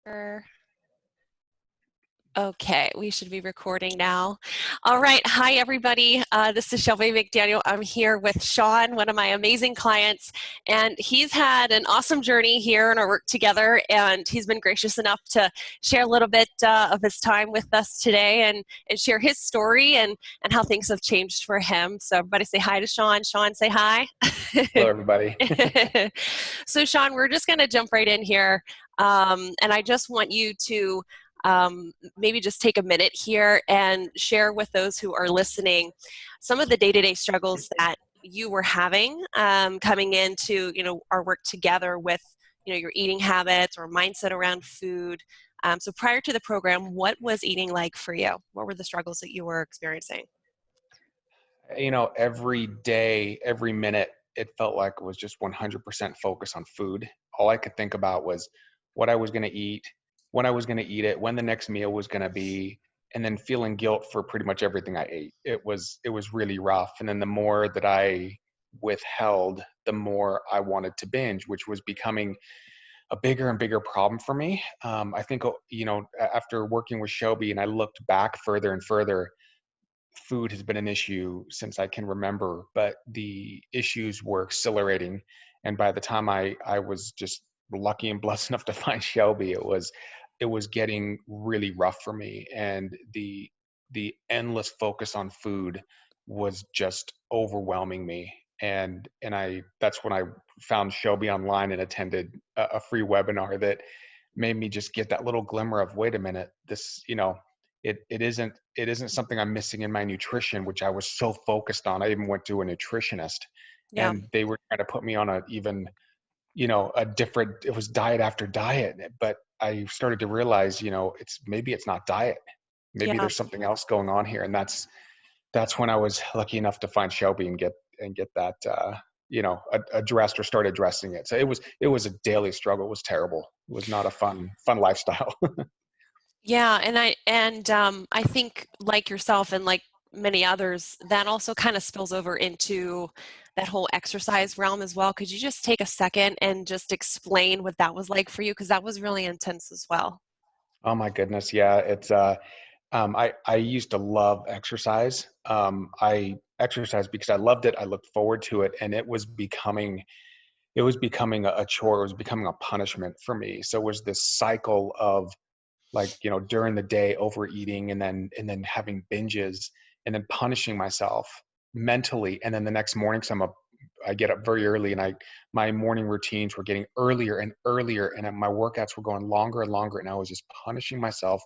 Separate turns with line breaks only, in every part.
Er, Okay, we should be recording now. All right. Hi, everybody. This is Shelby McDaniel. I'm here with Shawn, one of my amazing clients, and he's had an awesome journey here in our work together, and he's been gracious enough to share a little bit of his time with us today and share his story and how things have changed for him. So everybody say hi to Shawn. Shawn, say hi.
Hello, everybody.
So Shawn, we're just going to jump right in here, and I just want you to maybe just take a minute here and share with those who are listening some of the day-to-day struggles that you were having coming into our work together with your eating habits or mindset around food. So prior to the program, what was eating like for you? What were the struggles that you were experiencing?
Every day, every minute, it felt like it was just 100% focused on food. All I could think about was what I was going to eat, when I was going to eat it, when the next meal was going to be, and then feeling guilt for pretty much everything I ate. It was really rough. And then the more that I withheld, the more I wanted to binge, which was becoming a bigger and bigger problem for me. I think, after working with Shelby and I looked back further and further, food has been an issue since I can remember, but the issues were accelerating. And by the time I was just lucky and blessed enough to find Shelby, it was getting really rough for me. And the endless focus on food was just overwhelming me. And I that's when I found Shelby online and attended a free webinar that made me just get that little glimmer of, wait a minute, this, it isn't something I'm missing in my nutrition, which I was so focused on. I even went to a nutritionist
Yeah.
and they were trying to put me on a different, it was diet after diet. But I started to realize, maybe it's not diet. Maybe
Yeah.
there's something else going on here. And that's when I was lucky enough to find Shelby and get that, addressed or start addressing it. So it was a daily struggle. It was terrible. It was not a fun lifestyle.
Yeah, and I think like yourself and like many others, that also kind of spills over into that whole exercise realm as well. Could you just take a second and just explain what that was like for you? Because that was really intense as well.
Oh my goodness. Yeah. I used to love exercise. I exercised because I loved it. I looked forward to it, and it was becoming a chore. It was becoming a punishment for me. So it was this cycle of, like, during the day overeating, and then having binges, and then punishing myself mentally. And then the next morning, I get up very early, and my morning routines were getting earlier and earlier, and my workouts were going longer and longer, and I was just punishing myself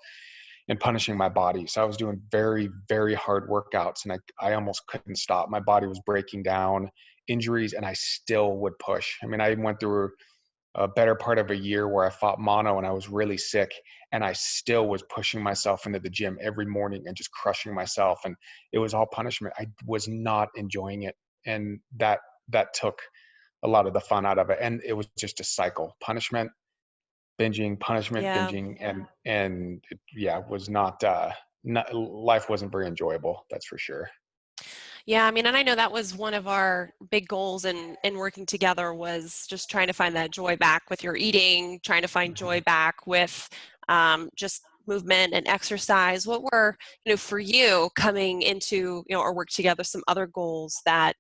and punishing my body. So I was doing very, very hard workouts, and I almost couldn't stop. My body was breaking down, injuries, and I still would push. I mean, I went through a better part of a year where I fought mono and I was really sick, and I still was pushing myself into the gym every morning and just crushing myself. And it was all punishment. I was not enjoying it. And that took a lot of the fun out of it. And it was just a cycle: punishment, binging, punishment,
Yeah.
binging. And yeah, it was not, life wasn't very enjoyable. That's for sure.
Yeah, I mean, and I know that was one of our big goals in working together was just trying to find that joy back with your eating, trying to find joy
Mhm.
back with just movement and exercise. What were, for you coming into, our work together, some other goals that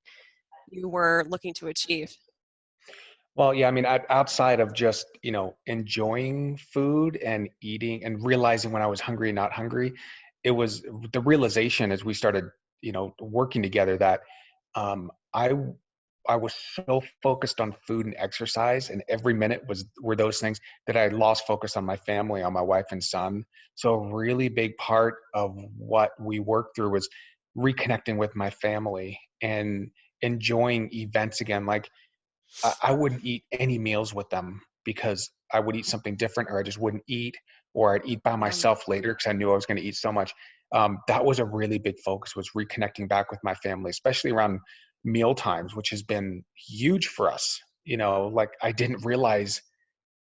you were looking to achieve?
Well, yeah, I mean, outside of just, enjoying food and eating and realizing when I was hungry and not hungry, it was the realization as we started, working together, that um, I I was so focused on food and exercise, and every minute were those things, that I lost focus on my family, on my wife and son. So a really big part of what we worked through was reconnecting with my family and enjoying events again. Like, I wouldn't eat any meals with them because I would eat something different, or I just wouldn't eat, or I'd eat by
Um,
myself later because I knew I was going to eat so much. That was a really big focus, was reconnecting back with my family, especially around meal times, which has been huge for us. Like, I didn't realize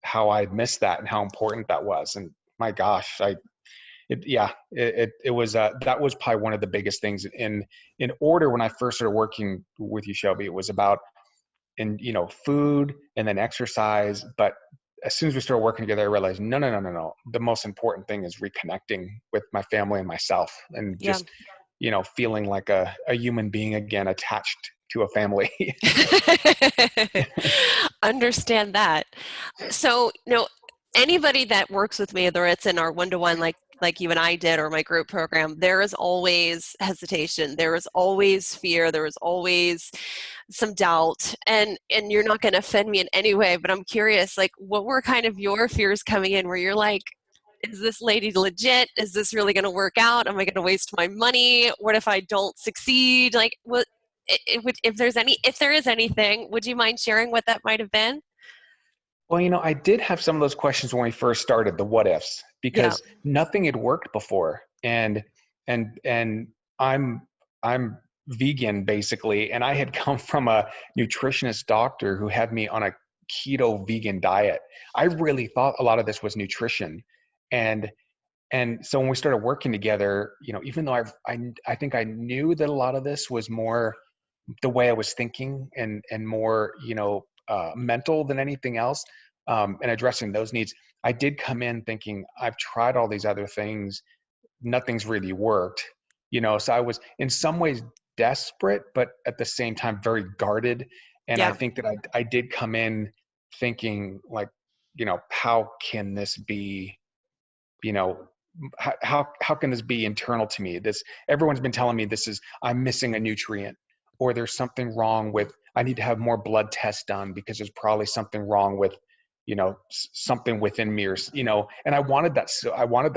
how I'd missed that and how important that was. And my gosh, it was, that was probably one of the biggest things in order. When I first started working with you, Shelby, it was about, and food, and then exercise. But as soon as we started working together, I realized, no, no, no, no, no. The most important thing is reconnecting with my family and myself, and
Yeah.
just, feeling like a human being again, attached to a family.
Understand that. So, anybody that works with me, whether it's in our one-to-one like you and I did, or my group program, there is always hesitation. There is always fear. There is always some doubt. And you're not going to offend me in any way, but I'm curious, like, what were kind of your fears coming in where you're like, is this lady legit? Is this really going to work out? Am I going to waste my money? What if I don't succeed? Like, what if there is anything, would you mind sharing what that might have been?
Well, I did have some of those questions when we first started, the what ifs,
Yeah.
because nothing had worked before. And I'm I'm vegan basically, and I had come from a nutritionist doctor who had me on a keto vegan diet. I really thought a lot of this was nutrition. And and so when we started working together, even though I think I knew that a lot of this was more the way I was thinking, and more, mental than anything else, and addressing those needs. I did come in thinking, I've tried all these other things, nothing's really worked, so I was in some ways desperate, but at the same time very guarded. And I
Yeah.
think that I did come in thinking like, how can this be, you know how can this be internal to me? This, everyone's been telling me this is, I'm missing a nutrient, or there's something wrong with, I need to have more blood tests done because there's probably something wrong with, something within me, or and I wanted that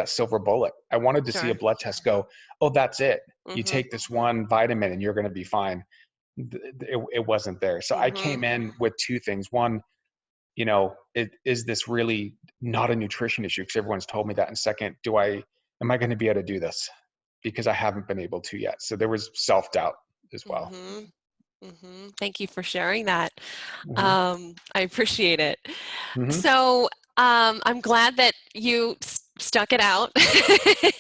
silver bullet. I wanted to see a
Sure.
blood test go, oh, that's it, you
Mm-hmm.
take this one vitamin and you're going to be fine. It wasn't there. So I
Mm-hmm.
came in with two things. One, is this really not a nutrition issue? Because everyone's told me that. And second, am I going to be able to do this? Because I haven't been able to yet. So there was self-doubt as well.
Mm-hmm. Mm-hmm. Thank you for sharing that.
Hmm.
I appreciate it.
Hmm.
So I'm glad that you stuck it out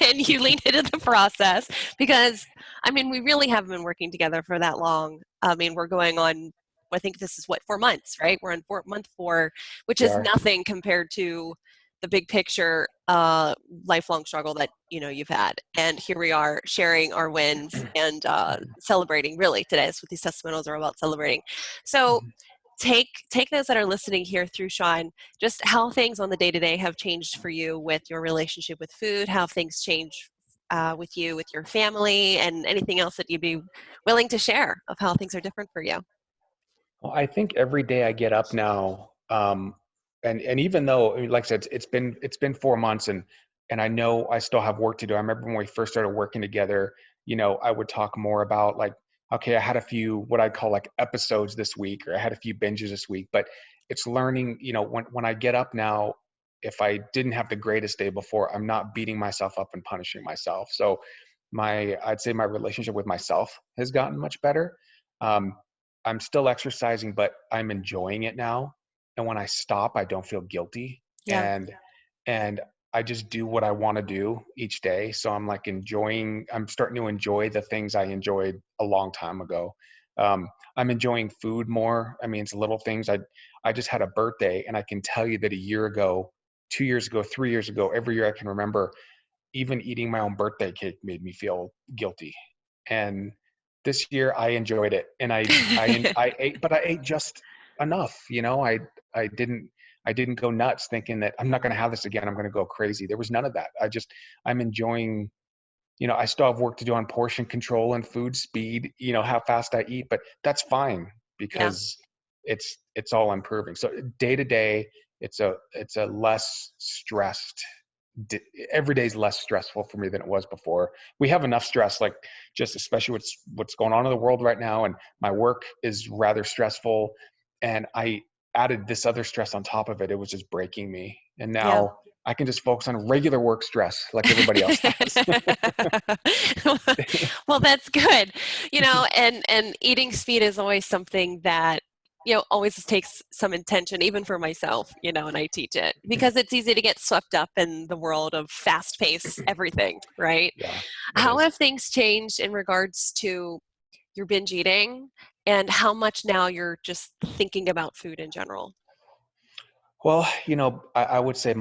and you leaned into the process, because, I mean, we really haven't been working together for that long. I mean, we're going on, I think this is what, 4 months, right? We're in month 4, which
We
is
are.
nothing compared to the big picture lifelong struggle that you've had. And here we are sharing our wins and celebrating. Really, today is what these testimonials are about, celebrating. So
Mhm.
take those that are listening here through Shawn, just how things on the day-to-day have changed for you with your relationship with food, how things change with you, with your family, and anything else that you'd be willing to share of how things are different for you.
Well, I think every day I get up now, and even though, I mean, like I said, it's been 4 months, and I know I still have work to do. I remember when we first started working together, I would talk more about like, okay, I had a few what I call like episodes this week, or I had a few binges this week. But it's learning, when I get up now, if I didn't have the greatest day before, I'm not beating myself up and punishing myself. So I'd say my relationship with myself has gotten much better. Um, I'm still exercising, but I'm enjoying it now. And when I stop, I don't feel guilty.
Yeah.
And I just do what I want to do each day. So I'm starting to enjoy the things I enjoyed a long time ago. I'm enjoying food more. I mean, it's little things. I just had a birthday, and I can tell you that a year ago, 2 years ago, 3 years ago, every year I can remember, even eating my own birthday cake made me feel guilty. And this year I enjoyed it, and I ate, but I ate just enough. I didn't go nuts thinking that I'm not going to have this again, I'm going to go crazy. There was none of that. I'm enjoying. I still have work to do on portion control and food speed. How fast I eat, but that's fine
Yeah.
because it's all improving. So day to day, it's a less stressed, every day is less stressful for me than it was before. We have enough stress, like just especially what's going on in the world right now, and my work is rather stressful, and I added this other stress on top of it. It was just breaking me, and
Yeah.
now I can just focus on regular work stress like everybody else does.
Well, that's good. And eating speed is always something that always takes some intention, even for myself, and I teach it because it's easy to get swept up in the world of fast pace everything, right?
Yeah, it
How
is.
have things changed in regards to your binge eating, and how much now you're just thinking about food in general?
Well, I would say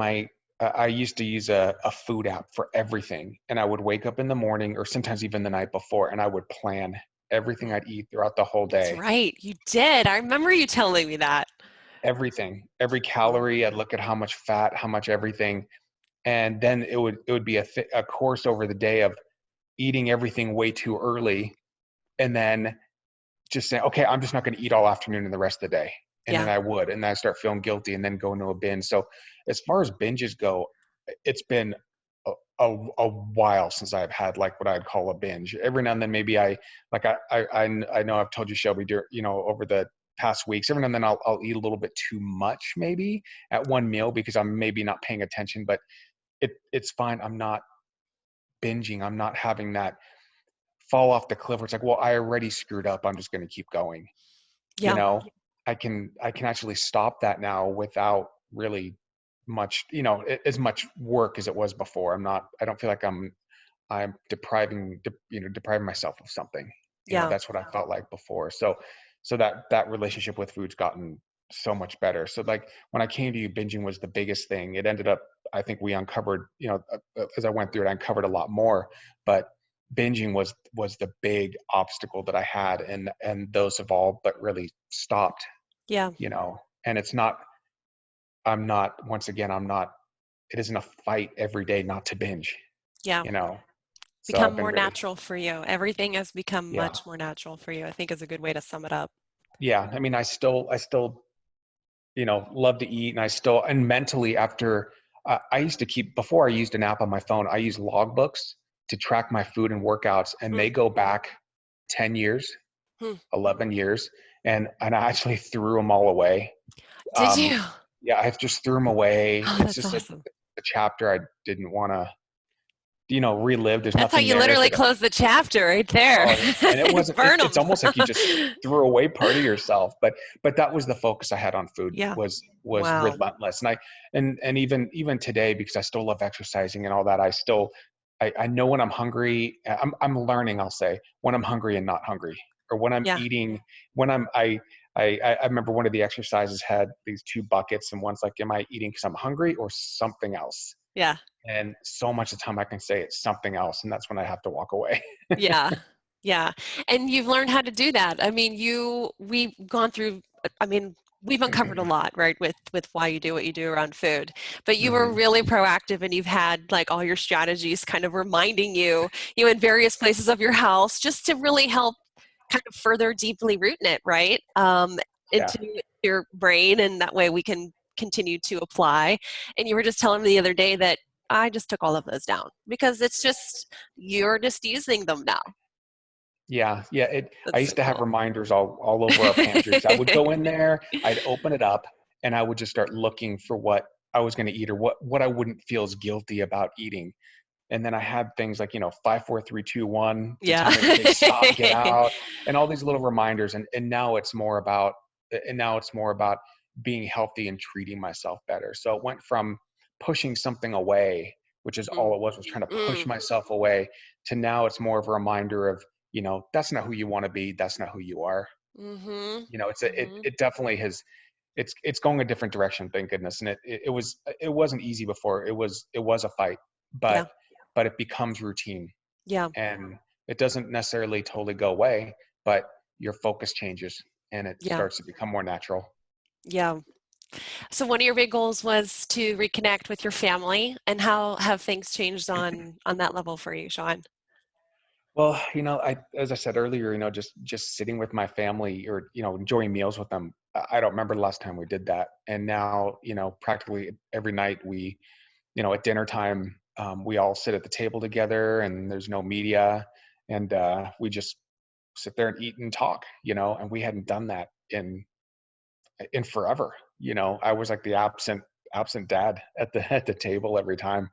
I used to use a food app for everything, and I would wake up in the morning or sometimes even the night before, and I would plan everything I'd eat throughout the whole
That's
day.
right. You did. I remember you telling me that.
Everything, every
Mm.
calorie. I'd look at how much fat, how much everything, and then it would be a course over the day of eating everything way too early, and then just saying, okay, I'm just not going to eat all afternoon and the rest of the day. And then
Yeah.
I would, and then I start feeling guilty and then go into a binge. So as far as binges go, it's been a, a while since I've had like what I'd call a binge. Every now and then, maybe like I know I've told you, Shelby, over the past weeks, every now and then I'll eat a little bit too much maybe at one meal because I'm maybe not paying attention, but it's fine. I'm not binging. I'm not having that fall off the cliff where it's like, well, I already screwed up. I'm just going to keep going. you
Yeah.
know I can actually stop that now without really much, as much work as it was before. I don't feel like I'm depriving myself of something.
Yeah.
That's what I felt like before. So that relationship with food's gotten so much better. So like when I came to you, binging was the biggest thing. It ended up, I think we uncovered, as I went through it, I uncovered a lot more, but binging was the big obstacle that I had, and those have all but really stopped,
Yeah.
and it's not, I'm not, once again, I'm not, it isn't a fight every day not to binge,
Yeah.
you know. So
Become
I've been
more
really,
natural for you. Everything has become
yeah,
much more natural for you, I think is a good way to sum it up.
yeah. I mean, I still love to eat, and and mentally after, I used to keep, before I used an app on my phone, I used logbooks to track my food and workouts, and
Mm.
they go back 10 years,
Hmm.
11 years, and I actually threw them all away.
Did
Um,
you?
yeah, I just threw them away.
Oh,
It's
that's
just
awesome.
a chapter I didn't want to, relive. There's
That's how
nothing
you
there.
literally close the chapter right there.
Oh, and it wasn't,
Burn
it's
them.
almost like you just threw away part of yourself. But that was the focus I had on food,
Yeah.
was
Wow.
relentless. And even today, because I still love exercising and all that, I know when I'm hungry. I'm learning, I'll say, when I'm hungry and not hungry, or when I'm
Yeah.
eating, when I remember one of the exercises had these two buckets, and one's like, am I eating because I'm hungry or something else?
Yeah.
And so much of the time I can say it's something else, and that's when I have to walk away.
Yeah. Yeah. And you've learned how to do that. I mean, we've gone through, I mean, we've uncovered a lot, right, with why you do what you do around food. But you were
Hmm.
really proactive and you've had like all your strategies kind of reminding you in various places of your house just to really help kind of further deeply root in it, right?
Yeah.
Into your brain, and that way we can continue to apply. And you were just telling me the other day that I just took all of those down because it's just you're just using them now.
Yeah, yeah. I
That's so
used to have
cool.
reminders all over our pantries. I would go in there, I'd open it up, and I would just start looking for what I was going to eat, or what I wouldn't feel as guilty about eating. And then I had things like, 5, 4, 3, 2, 1 to
Yeah.
tell me, okay, stop, get out, and all these little reminders. And now it's more about, being healthy and treating myself better. So it went from pushing something away, which is all
Mm,
it was trying to push
mm,
myself away, to now it's more of a reminder of, that's not who you want to be. That's not who you are.
mhm,
It definitely has, it's going a different direction, thank goodness. And it wasn't easy before. It was a fight,
yeah,
but it becomes routine,
yeah,
and it doesn't necessarily totally go away, but your focus changes and it
yeah,
starts to become more natural.
yeah. So one of your big goals was to reconnect with your family, and how have things changed on that level for you, Shawn?
Well, as I said earlier, just sitting with my family, or enjoying meals with them. I don't remember the last time we did that. And now, practically every night at dinner time, we all sit at the table together, and there's no media, and we just sit there and eat and talk. And we hadn't done that in forever. I was like the absent dad at the at the table every time.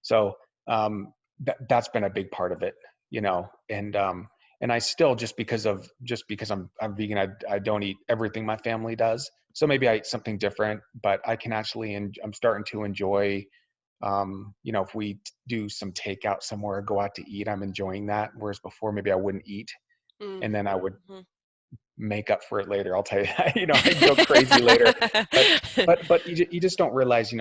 So that's been a big part of it, and I still, just because I'm vegan, I don't eat everything my family does. So maybe I eat something different, but I can actually, and I'm starting to enjoy, if we do some takeout somewhere, go out to eat, I'm enjoying that. Whereas before, maybe I wouldn't eat,
Mm,
and then I would
mhm.
make up for it later. I'll tell you that. I'd go crazy later, but you just don't realize,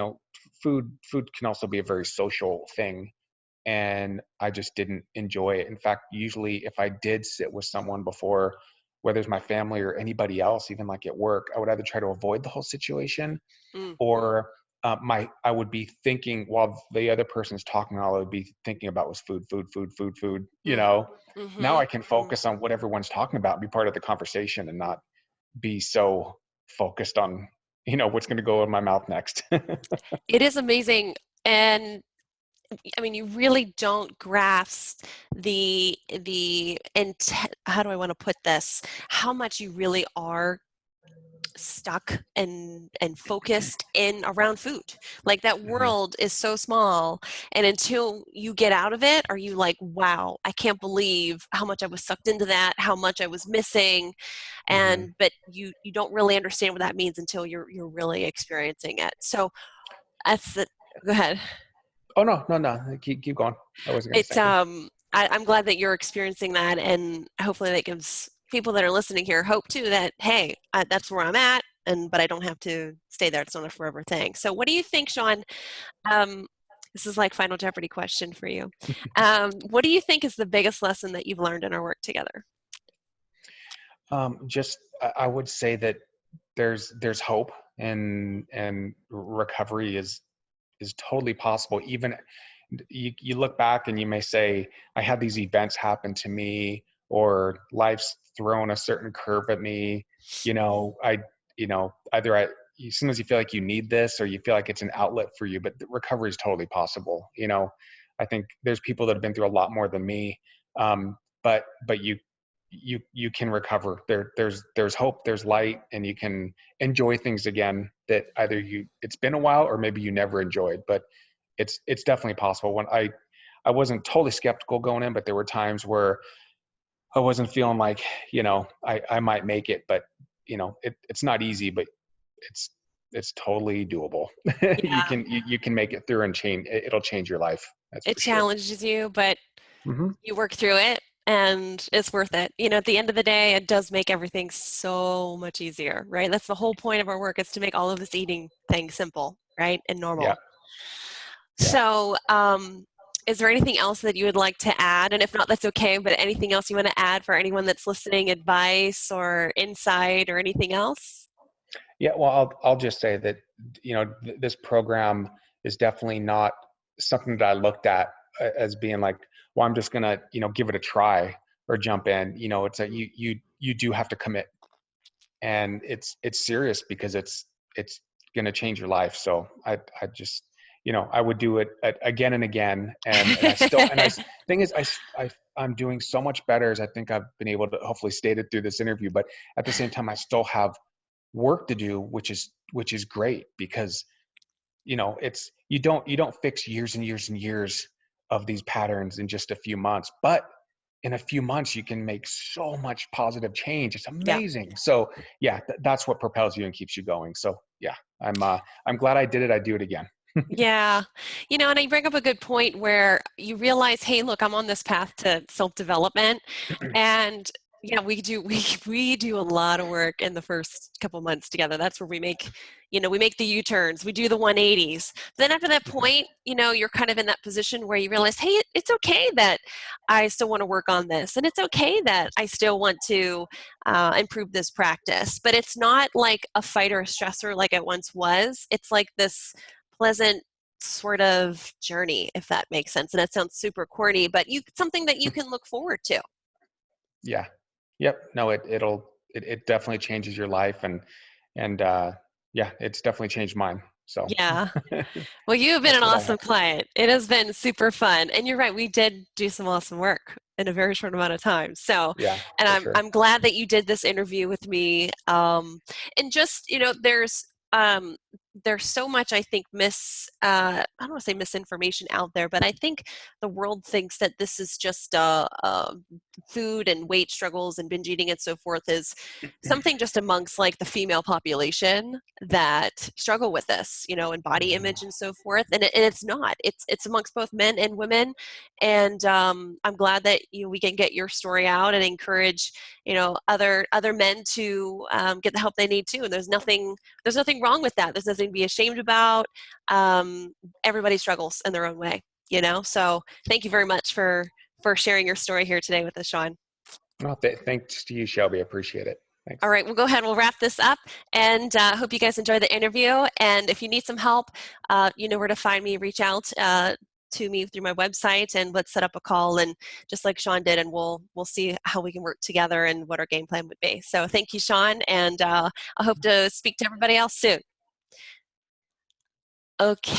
food can also be a very social thing, and I just didn't enjoy it. In fact, usually if I did sit with someone before, whether it's my family or anybody else, even like at work, I would either try to avoid the whole situation,
Mm,
or I would be thinking while the other person's talking, all I would be thinking about was food, food, food, food, food.
mm,
Now
mm-hmm,
I can
mm.
focus on what everyone's talking about, and be part of the conversation, and not be so focused on what's going to go in my mouth next.
It is amazing. And I mean, you really don't grasp how do I want to put this? How much you really are stuck and focused in around food. Like that
Hmm.
world is so small, and until you get out of it, are you like, wow, I can't believe how much I was sucked into that, how much I was missing,
Hmm.
but you don't really understand what that means until you're really experiencing it. So that's the go ahead.
Oh, no, no, no. Keep going. I wasn't going to say
It's
anything.
I'm glad that you're experiencing that, and hopefully that gives people that are listening here hope too that hey, that's where I'm at, but I don't have to stay there. It's not a forever thing. So, what do you think, Shawn? Um, this is like Final Jeopardy question for you. What do you think is the biggest lesson that you've learned in our work together?
Just I would say that there's hope, and recovery is totally possible. Even you look back and you may say, I had these events happen to me, or life's thrown a certain curve at me. Either sometimes you feel like you need this, or you feel like it's an outlet for you, but the recovery is totally possible. I think there's people that have been through a lot more than me. But you can recover. There's hope, there's light, and you can enjoy things again that either it's been a while, or maybe you never enjoyed. But it's definitely possible. When I wasn't totally skeptical going in, but there were times where I wasn't feeling like I might make it. But it's not easy, but it's it's totally doable.
Yeah,
You can make it through, and it'll change your life, that's
it
for sure.
challenges you, but
Hmm.
you work through it, and it's worth it. At the end of the day, it does make everything so much easier, right? That's the whole point of our work is to make all of this eating thing simple, right? And
Yeah.
normal.
Yeah.
So, is there anything else that you would like to add? And if not, that's okay, but anything else you want to add for anyone that's listening, advice or insight or anything else?
Yeah, well, I'll just say that this program is definitely not something that I looked at as being like, well, I'm just gonna give it a try or jump in. It's a
Mm.
you do have to commit, and it's serious, because it's gonna change your life. So I just I would do it again and again, and I still and I thing is I'm doing so much better, as I think I've been able to hopefully state it through this interview. But at the same time, I still have work to do, which is great, because it's you don't fix years and years and years of these patterns in just a few months, but in a few months you can make so much positive change. It's
Yeah.
amazing. So yeah, that's what propels you and keeps you going. So yeah, I'm glad I did it. I do it again.
Yeah. And you bring up a good point where you realize, hey, look, I'm on this path to self-development. And yeah, we do a lot of work in the first couple months together. That's where we make the U-turns, we do the 180s. Then after that point, you're kind of in that position where you realize, hey, it's okay that I still want to work on this, and it's okay that I still want to improve this practice. But it's not like a fight or a stressor like it once was. It's like this pleasant sort of journey, if that makes sense. And that sounds super corny, but something that you can look forward to.
Yeah. Yep. No, it definitely changes your life, and yeah, it's definitely changed mine. So
Yeah. Well, you have been
that's
an
what I
awesome
have.
client. It has been super fun. And you're right, we did do some awesome work in a very short amount of time. So,
Yeah,
and
for
I'm
sure.
I'm glad that you did this interview with me. And just, there's there's so much, I think, I don't want to say misinformation out there, but I think the world thinks that this is just food and weight struggles and binge eating and so forth is something just amongst like the female population that struggle with this, and body
Yeah.
image and so forth. And it's not. It's amongst both men and women. And I'm glad that we can get your story out and encourage other men to get the help they need too. And there's nothing wrong with that. There's nothing to be ashamed about. Everybody struggles in their own way, So thank you very much for sharing your story here today with us, Shawn.
No, thanks to you, Shelby. I appreciate it.
All
Thanks.
right, we'll go ahead and we'll wrap this up. And hope you guys enjoy the interview. And if you need some help, you know where to find me. Reach out to me through my website, and let's set up a call. And just like Shawn did, and we'll see how we can work together and what our game plan would be. So thank you, Shawn, and I hope to speak to everybody else soon. Okay.